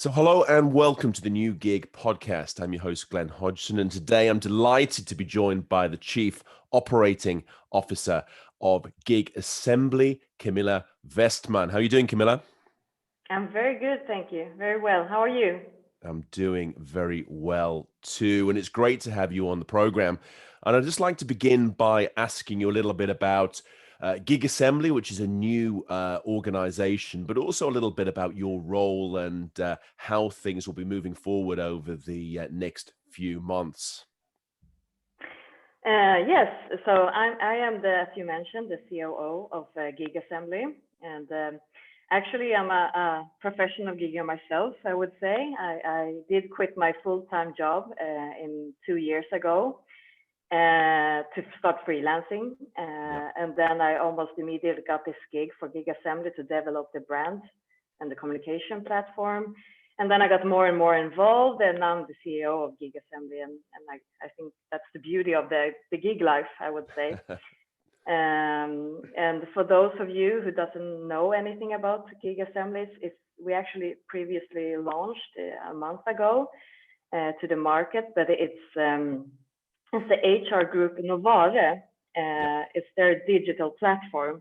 So hello and welcome to the New Gig podcast. I'm your host, Glen Hodgson, and today I'm delighted to be joined by the Chief Operating Officer of GigAssembly, Camilla Westman. How are you doing, Camilla? I'm very good, thank you. Very well. How are you? I'm doing very well too, and it's great to have you on the program. And I'd just like to begin by asking you a little bit about GigAssembly, which is a new organization, but also a little bit about your role and how things will be moving forward over the next few months. Yes, so I am as you mentioned, the COO of GigAssembly, and actually I'm a professional gigger myself. I would say I did quit my full-time job in 2 years ago to start freelancing, Yeah. and then I almost immediately got this gig for GigAssembly to develop the brand and the communication platform. And then I got more and more involved, and now I'm the CEO of GigAssembly, and I think that's the beauty of the gig life, I would say. And for those of you who doesn't know anything about GigAssembly, we actually previously launched a month ago to the market, but it's the HR group Novare. Yep. It's their digital platform.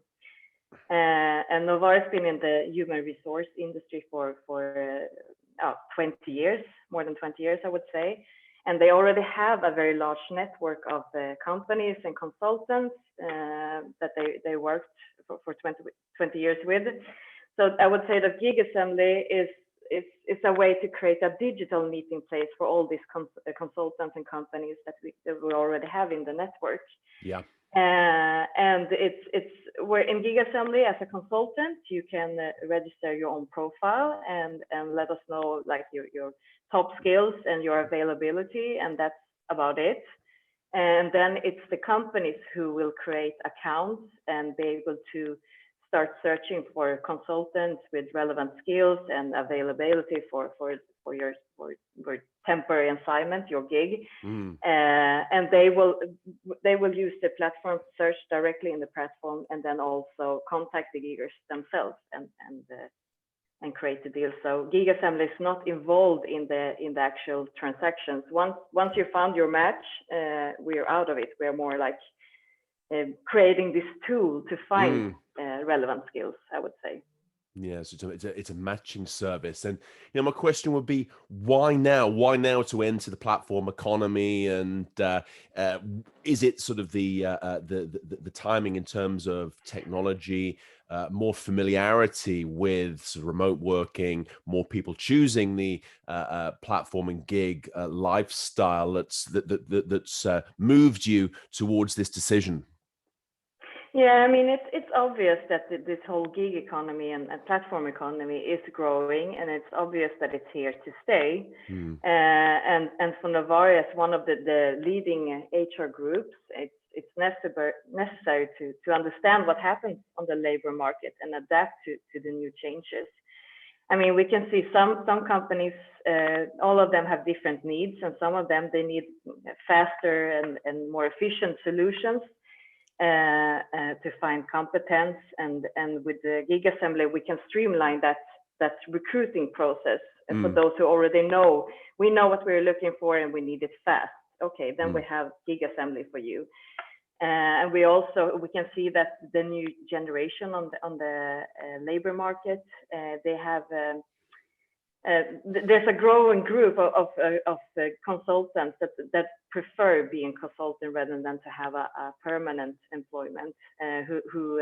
And Novare has been in the human resource industry for 20 years, more than 20 years, I would say. And they already have a very large network of companies and consultants that they worked for 20 years with. So I would say that GigAssembly is a way to create a digital meeting place for all these consultants and companies that we already have in the network. Yeah. And we're in GigAssembly as a consultant. You can register your own profile and let us know like your top skills and your availability, and that's about it. And then it's the companies who will create accounts and be able to start searching for consultants with relevant skills and availability for your temporary assignment, your gig. Mm. And they will use the platform, search directly in the platform, and then also contact the giggers themselves and create the deal. So GigAssembly is not involved in the actual transactions. Once you found your match, we're out of it. We're more like creating this tool to find relevant skills, I would say. Yes, it's a matching service, and my question would be, why now? Why now to enter the platform economy? And is it sort of the timing in terms of technology, more familiarity with sort of remote working, more people choosing the platform and gig lifestyle that's moved you towards this decision? Yeah, I mean, it's obvious that this whole gig economy and platform economy is growing, and it's obvious that it's here to stay. Mm. And for Novare, as one of the leading HR groups, it's necessary to understand what happens on the labor market and adapt to the new changes. I mean, we can see some companies, all of them have different needs, and some of them they need faster and more efficient solutions to find competence, and with the GigAssembly we can streamline that recruiting process. And for those who already know, we know what we're looking for and we need it fast. Okay, then we have GigAssembly for you. And we can see that the new generation on the labor market, they have there's a growing group of consultants that prefer being consultant rather than to have a permanent employment, who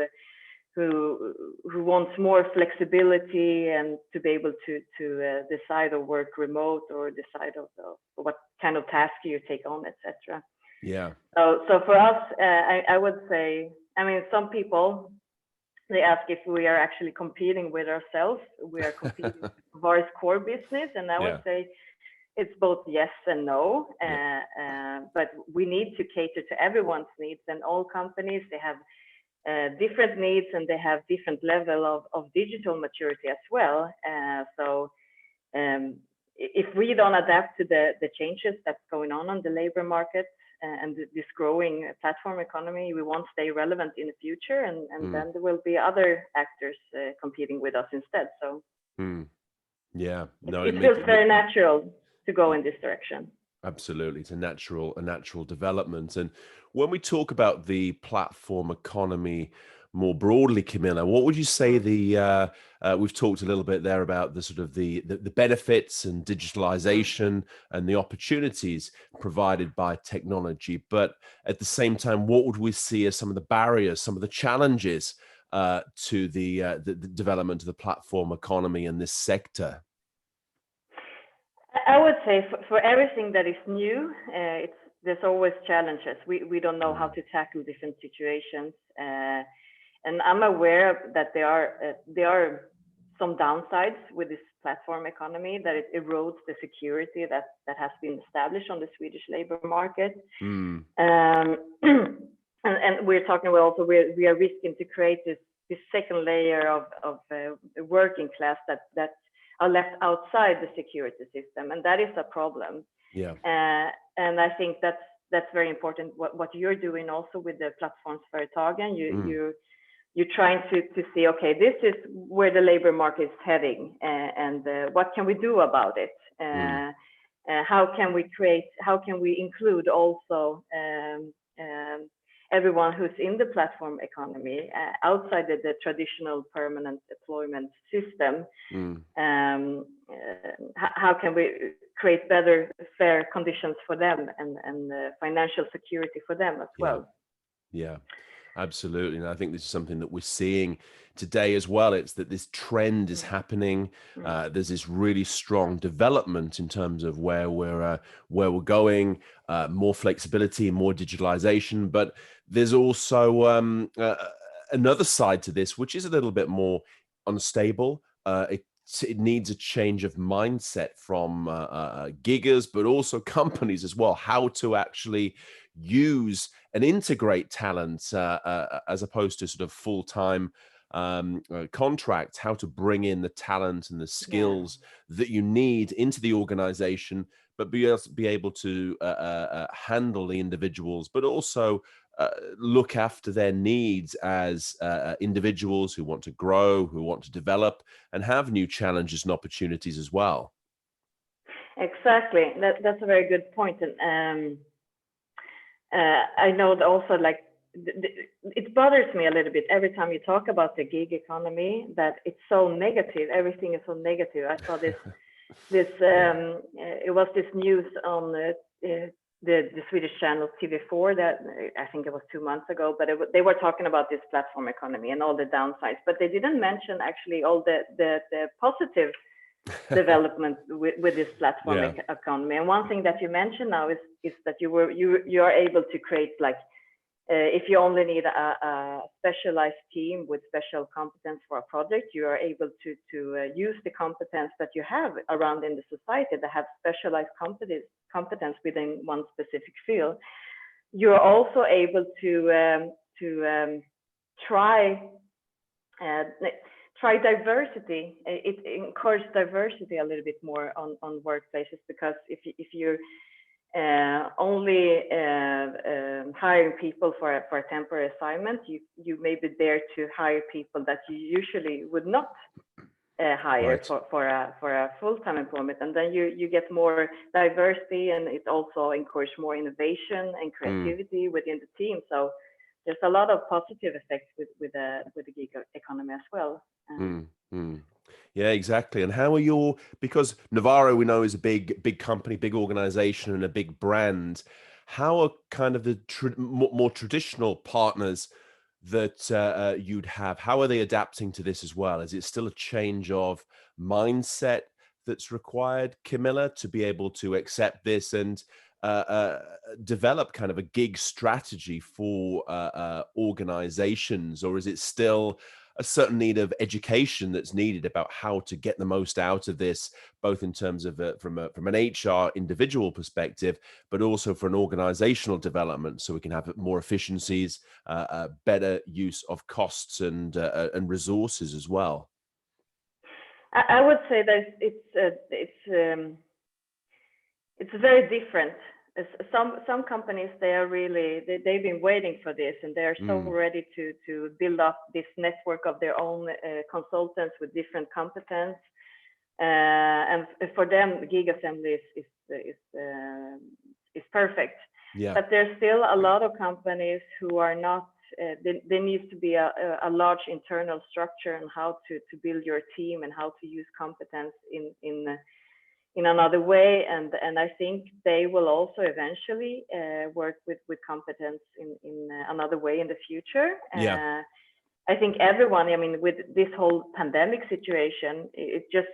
wants more flexibility and to be able to decide or work remote or decide of what kind of task you take on, etc. Yeah. So for us, I would say, I mean, some people, they ask if we are actually competing with ourselves. We are competing with Novare's core business, and I would say it's both yes and no. But we need to cater to everyone's needs, and all companies, they have different needs and they have different level of digital maturity as well. So if we don't adapt to the changes that's going on the labor market, and this growing platform economy, we won't stay relevant in the future, and then there will be other actors competing with us instead. So. Yeah, no, It feels very natural to go in this direction. absolutely. It's a natural development. And when we talk about the platform economy more broadly, Camilla, what would you say we've talked a little bit there about the sort of the benefits and digitalization and the opportunities provided by technology, but at the same time, what would we see as some of the barriers, some of the challenges to the development of the platform economy in this sector? I would say for everything that is new, there's always challenges. We don't know how to tackle different situations, and I'm aware that there are some downsides with this platform economy, that it erodes the security that has been established on the Swedish labor market. And we're talking about also we are risking to create this second layer of working class that are left outside the security system, and that is a problem. Yeah. And I think that's very important. What you're doing also with the Plattformsföretagen, you're trying to see, okay, this is where the labor market is heading, and what can we do about it? How can we include also everyone who's in the platform economy outside the traditional permanent employment system? How can we create better, fair conditions for them and financial security for them as well? Yeah, absolutely. And I think this is something that we're seeing today as well. It's that this trend is happening. There's this really strong development in terms of where we're going, more flexibility, more digitalization. But there's also another side to this, which is a little bit more unstable. It needs a change of mindset from giggers, but also companies as well, how to actually use and integrate talent as opposed to sort of full-time contracts, how to bring in the talent and the skills that you need into the organization, but be able to handle the individuals, but also look after their needs as individuals who want to grow, who want to develop, and have new challenges and opportunities as well. Exactly, that's a very good point. And I know that also, like, it bothers me a little bit every time you talk about the gig economy, that it's so negative. Everything is so negative. I saw this it was this news on the Swedish channel TV4 that I think it was 2 months ago, but they were talking about this platform economy and all the downsides, but they didn't mention actually all the positive development with this platform economy. And one thing that you mentioned now is that you are able to create, like, if you only need a specialized team with special competence for a project, you are able to use the competence that you have around in the society that have specialized competence within one specific field. You are also able to try diversity. It encourages diversity a little bit more on workplaces, because if you're only hiring people for a temporary assignment, you may be there to hire people that you usually would not hire for a full-time employment, and then you get more diversity, and it also encourages more innovation and creativity within the team. So there's a lot of positive effects with the gig economy as well. Yeah, exactly. And how are because Navarro, we know, is a big company, big organization, and a big brand. How are kind of the more traditional partners that you'd have? How are they adapting to this as well? Is it still a change of mindset that's required, Camilla, to be able to accept this and develop kind of a gig strategy for organizations? Or is it still a certain need of education that's needed about how to get the most out of this, both in terms of from an HR individual perspective, but also for an organizational development, so we can have more efficiencies, better use of costs and resources as well? I would say that it's very different. Some companies, they've been waiting for this, and they're so ready to build up this network of their own consultants with different competence. and for them, GigAssembly is perfect. Yeah. But there's still a lot of companies who are not. There needs to be a large internal structure on how to build your team and how to use competence in another way, and I think they will also eventually work with competence in another way in the future. Yeah. I think everyone, I mean, with this whole pandemic situation, it just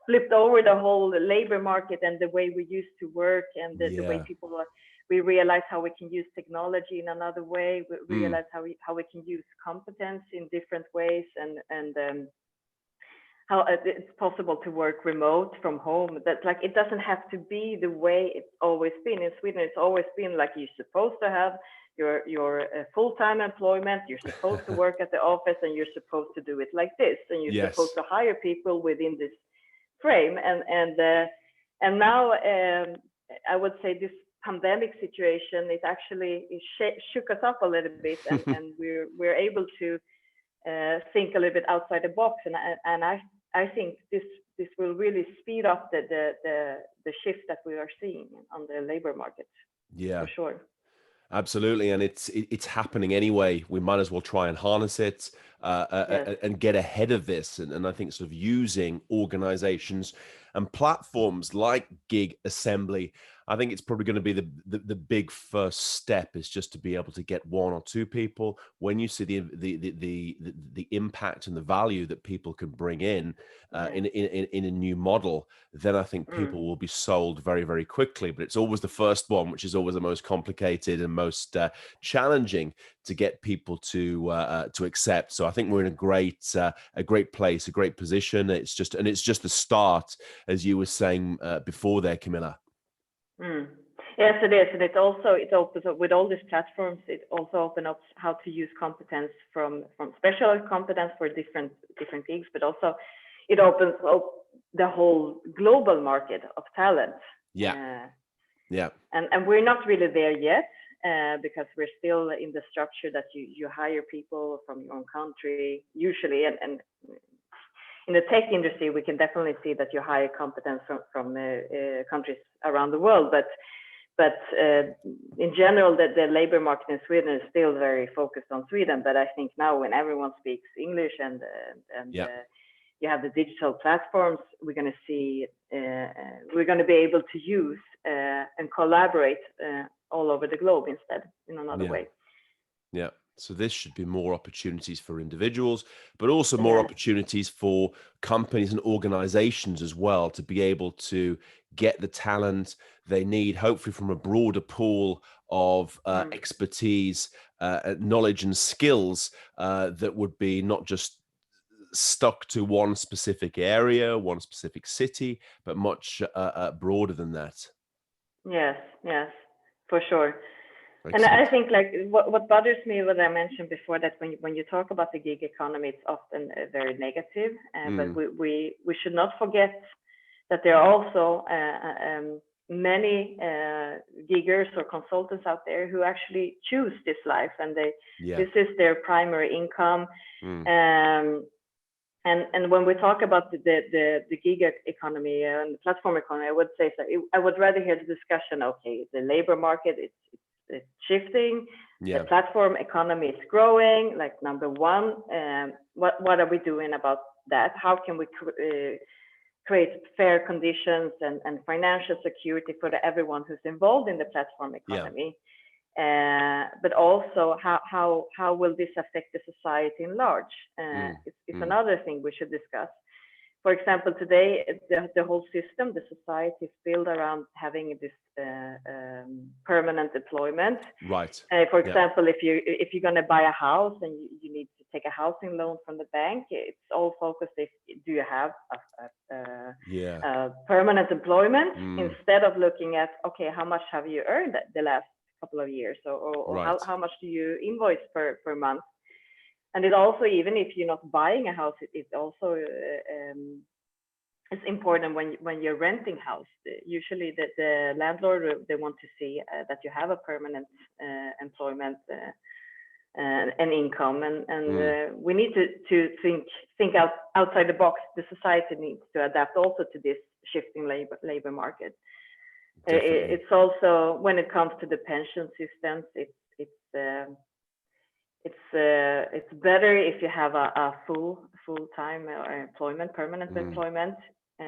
flipped over the whole labor market and the way we used to work, and the way people are. We realize how we can use technology in another way. We realize how we can use competence in different ways, and how it's possible to work remote from home. That, like, it doesn't have to be the way it's always been. In Sweden, it's always been like you're supposed to have your full-time employment, you're supposed to work at the office, and you're supposed to do it like this, and you're supposed to hire people within this frame. And now I would say this pandemic situation, it actually shook us up a little bit, and we're able to think a little bit outside the box, and I think this will really speed up the shift that we are seeing on the labor market. For sure. Absolutely, and it's happening anyway. We might as well try and harness it and get ahead of this. And I think sort of using organizations and platforms like GigAssembly, I think it's probably going to be the big first step, is just to be able to get one or two people. When you see the impact and the value that people can bring in a new model, then I think people will be sold very, very quickly. But it's always the first one, which is always the most complicated and most challenging to get people to accept. So I think we're in a great place, a great position. It's just the start, as you were saying before there, Camilla. Yes, it is, and it opens up with all these platforms. It also opens up how to use competence from special competence for different gigs, but also it opens up the whole global market of talent. And we're not really there yet, because we're still in the structure that you hire people from your own country usually, and in the tech industry, we can definitely see that you hire competence from countries around the world, but in general, the labor market in Sweden is still very focused on Sweden. But I think now, when everyone speaks English and you have the digital platforms, we're going to see we're going to be able to use and collaborate all over the globe instead, in another way. Yeah. So this should be more opportunities for individuals, but also more opportunities for companies and organizations as well, to be able to get the talent they need, hopefully from a broader pool of expertise, knowledge and skills that would be not just stuck to one specific area, one specific city, but much broader than that. Yes, for sure. Excellent. And I think, like, what bothers me, what I mentioned before, that when you talk about the gig economy, it's often very negative. But we should not forget that there are also many giggers or consultants out there who actually choose this life, and this is their primary income. And when we talk about the gig economy and the platform economy, I would say, so I would rather hear the discussion. Okay, the labor market, it's shifting. The platform economy is growing. Like, number one, what are we doing about that? How can we create fair conditions and financial security for everyone who's involved in the platform economy? But also, how will this affect the society in large? It's another thing we should discuss. For example, today, the whole system, the society is built around having this permanent employment. Right. For example, if you're going to buy a house and you need to take a housing loan from the bank, it's all focused. Do you have a permanent employment, instead of looking at, okay, how much have you earned the last couple of years, or how much do you invoice per month? And it also, even if you're not buying a house, it's also it's important when you're renting house. Usually, the landlord, they want to see that you have a permanent employment and income, and we need to think outside the box. The society needs to adapt also to this shifting labor market. It's also, when it comes to the pension systems, it's better if you have a full-time employment, permanent employment, to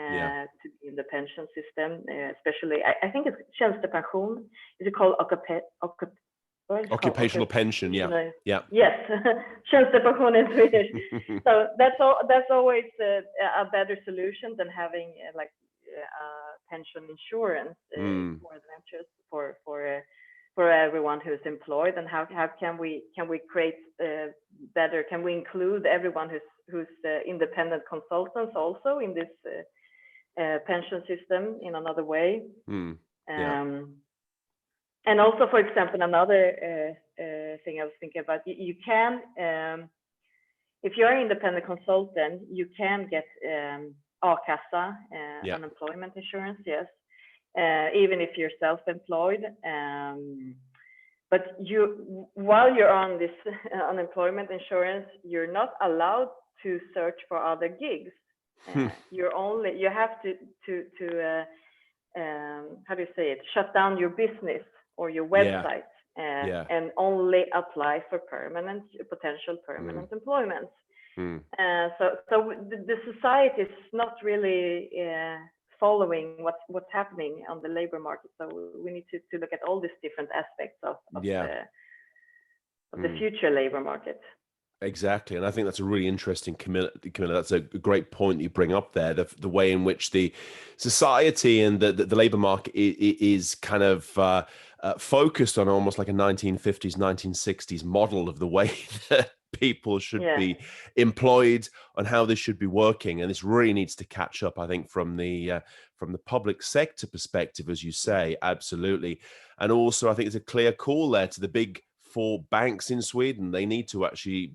be in the pension system, especially. I think it's tjänstepension. Is it called occupational pension? Yeah. Yes, tjänstepension in Swedish. So that's always a better solution than having like pension insurance for everyone who's employed. And how can we create better? Can we include everyone who's independent consultants also in this pension system in another way? And also, for example, another thing I was thinking about, you can, if you're an independent consultant, you can get a-kassa, unemployment insurance, yes, even if you're self-employed. But while you're on this unemployment insurance, you're not allowed to search for other gigs. You have to how do you say it? Shut down your business or your website, and only apply for potential permanent employment. So the society is not really following what's happening on the labor market. So we need to look at all these different aspects of the future labor market. Exactly. And I think that's a really interesting, Camilla, that's a great point that you bring up there, the way in which the society and the labor market is kind of focused on almost like a 1950s, 1960s model of the way that people should be employed and how they should be working. And this really needs to catch up, I think, from the public sector perspective, as you say. Absolutely. And also, I think it's a clear call there to the big four banks in Sweden. They need to actually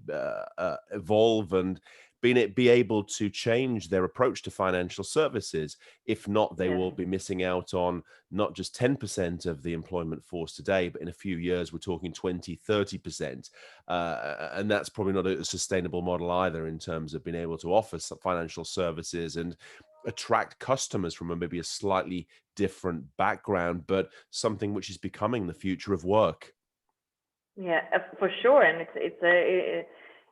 evolve and be able to change their approach to financial services. If not, they will be missing out on not just 10% of the employment force today, but in a few years, we're talking 20, 30%. And that's probably not a sustainable model either in terms of being able to offer some financial services and attract customers from maybe a slightly different background, but something which is becoming the future of work. Yeah, for sure. And it's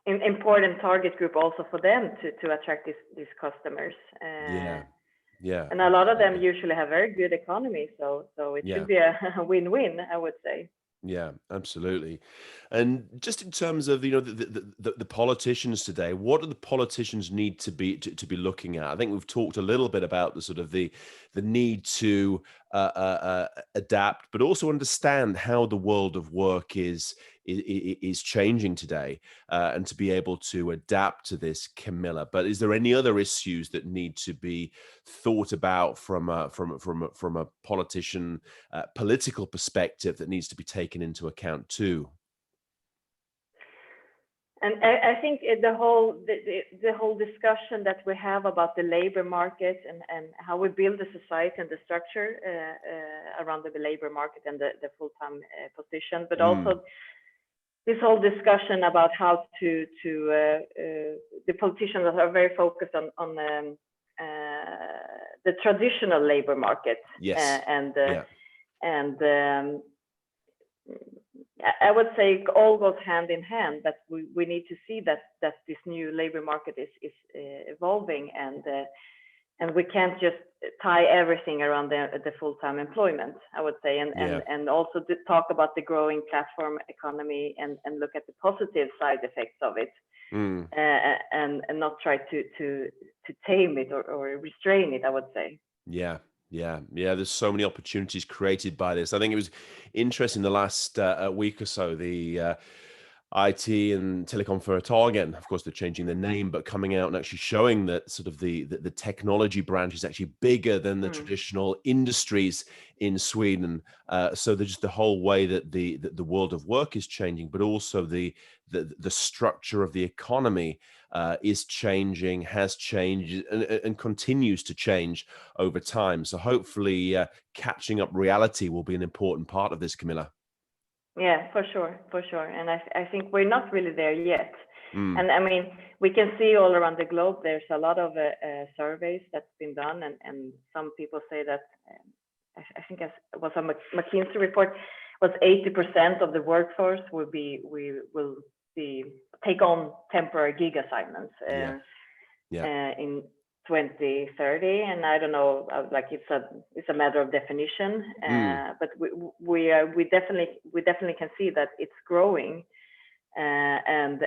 an important target group also for them to attract these customers. And a lot of them usually have very good economy, so it should be a win-win, I would say. Yeah, absolutely. And just in terms of the politicians today, what do the politicians need to be looking at? I think we've talked a little bit about the sort of the need to adapt, but also understand how the world of work is changing today, and to be able to adapt to this, Camilla. But is there any other issues that need to be thought about from a politician political perspective that needs to be taken into account too? And I think the whole discussion that we have about the labor market and how we build the society and the structure around the labor market and the full-time position, but also this whole discussion about how to the politicians are very focused on the traditional labor market. And I would say it all goes hand in hand, that we need to see that this new labor market is evolving, and we can't just tie everything around the full-time employment, I would say, and also to talk about the growing platform economy and look at the positive side effects of it, and not try to tame it or restrain it, I would say. Yeah. There's so many opportunities created by this. I think it was interesting the last week or so, the IT and Telekomföretagen, of course, they're changing their name, but coming out and actually showing that sort of the technology branch is actually bigger than the traditional industries in Sweden. So there's just the whole way that the world of work is changing, but also the structure of the economy is changing, has changed, and continues to change over time. So hopefully catching up reality will be an important part of this, Camilla. Yeah, for sure, for sure. And I think we're not really there yet. Mm, And I mean, we can see all around the globe, there's a lot of surveys that's been done, and some people say that, I think it was a McKinsey report, was 80% of the workforce we will be take on temporary gig assignments yeah, yeah. in 2030. And I don't know, like it's a matter of definition, Mm, but we definitely can see that it's growing, and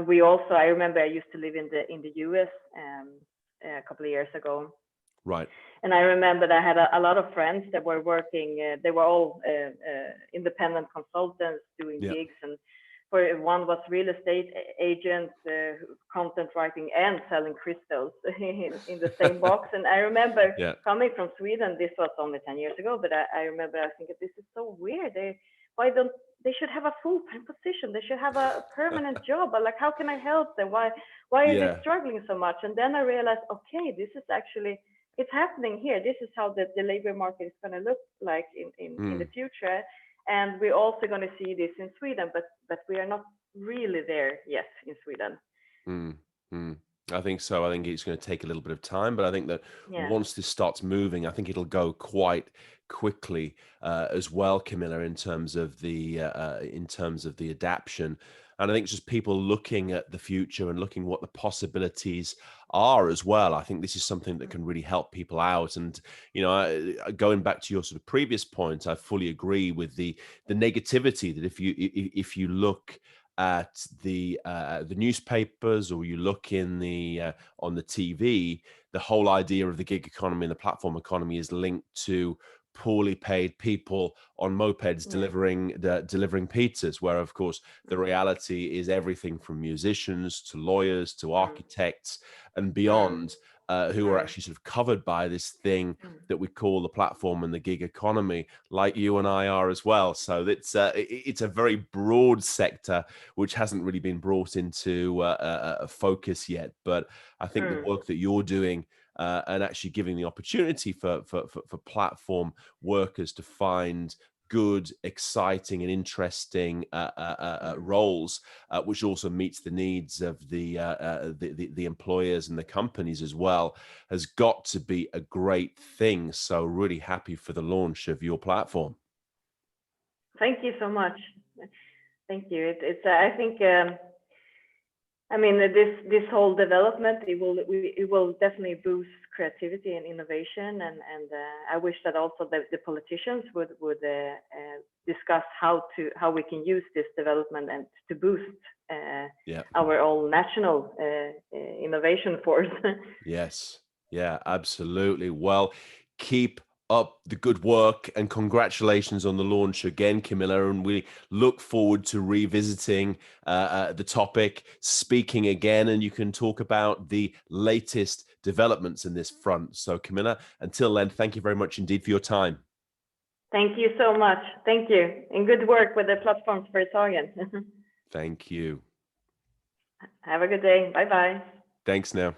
we also, I remember I used to live in the US a couple of years ago, right. and I remember that I had a lot of friends that were working. They were all independent consultants doing Yeah, gigs, and for one was real estate agent, content writing, and selling crystals in the same box. And I remember yeah, coming from Sweden. This was only 10 years ago, but I remember I think this is so weird. Why don't they should have a full-time position? They should have a permanent job. But like, how can I help them? Why are they yeah. struggling so much? And then I realized, okay, this is actually, it's happening here. This is how the labor market is going to look like in the Mm, future. And we're also going to see this in Sweden, but we are not really there yet in Sweden. mm, mm. I think so. I think it's going to take a little bit of time, but I think that Yeah. once this starts moving, I think it'll go quite quickly as well, Camilla, in terms of the adaption. And I think just people looking at the future and looking what the possibilities are as well. I think this is something that can really help people out. And going back to your sort of previous point, I fully agree with the negativity that if you look at the newspapers, or you look in the on the TV, the whole idea of the gig economy and the platform economy is linked to poorly paid people on mopeds Yeah. delivering pizzas, where of course the Mm, reality is everything from musicians to lawyers to mm, architects and mm, beyond, who are mm, actually sort of covered by this thing mm, that we call the platform and the gig economy, like you and I are as well. So it's a very broad sector which hasn't really been brought into focus yet. But I think the mm, work that you're doing, and actually giving the opportunity for platform workers to find good, exciting, and interesting mm. roles, which also meets the needs of the employers and the companies as well, has got to be a great thing. So really happy for the launch of your platform. Thank you so much. Thank you. It's I think, I mean, this whole development, it will definitely boost creativity and innovation, and I wish that also the politicians would discuss how we can use this development and to boost Yeah. our own national innovation force. Yes. Yeah, absolutely. Well, keep up the good work and congratulations on the launch again, Camilla. And we look forward to revisiting the topic, speaking again, and you can talk about the latest developments in this front. So, Camilla, until then, thank you very much indeed for your time. Thank you so much. Thank you, and good work with the platforms for Företagen. Thank you. Have a good day. Bye bye. Thanks now.